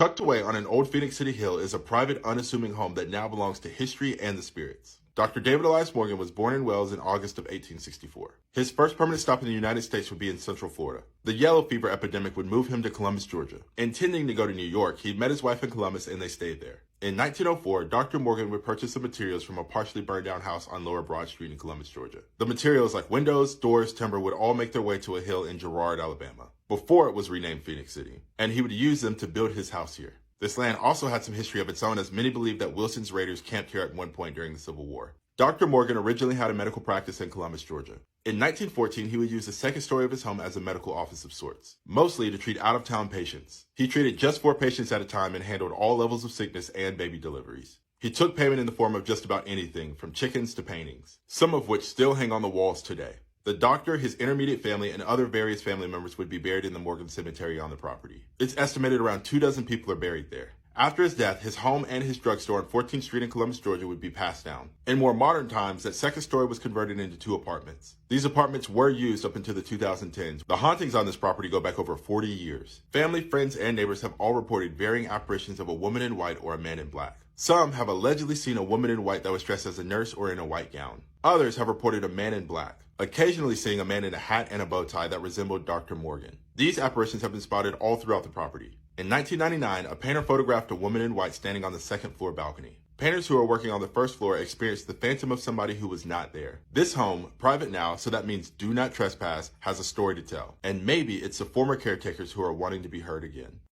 Tucked away on an old Phoenix City hill is a private, unassuming home that now belongs to history and the spirits. Dr. David Elias Morgan was born in Wales in August of 1864. His first permanent stop in the United States would be in Central Florida. The yellow fever epidemic would move him to Columbus, Georgia. Intending to go to New York, he met his wife in Columbus and they stayed there. In 1904, Dr. Morgan would purchase some materials from a partially burned down house on Lower Broad Street in Columbus, Georgia. The materials like windows, doors, timber would all make their way to a hill in Girard, Alabama, before it was renamed Phoenix City, and he would use them to build his house here. This land also had some history of its own, as many believe that Wilson's Raiders camped here at one point during the Civil War. Dr. Morgan originally had a medical practice in Columbus, Georgia. In 1914, he would use the second story of his home as a medical office of sorts, mostly to treat out-of-town patients. He treated just 4 patients at a time and handled all levels of sickness and baby deliveries. He took payment in the form of just about anything, from chickens to paintings, some of which still hang on the walls today. The doctor, his intermediate family, and other various family members would be buried in the Morgan Cemetery on the property. It's estimated around 24 people are buried there. After his death, his home and his drugstore on 14th Street in Columbus, Georgia would be passed down. In more modern times, that second story was converted into 2 apartments. These apartments were used up until the 2010s. The hauntings on this property go back over 40 years. Family, friends, and neighbors have all reported varying apparitions of a woman in white or a man in black. Some have allegedly seen a woman in white that was dressed as a nurse or in a white gown. Others have reported a man in black, occasionally seeing a man in a hat and a bow tie that resembled Dr. Morgan. These apparitions have been spotted all throughout the property. In 1999, a painter photographed a woman in white standing on the second floor balcony. Painters who were working on the first floor experienced the phantom of somebody who was not there. This home, private now, so that means do not trespass, has a story to tell. And maybe it's the former caretakers who are wanting to be heard again.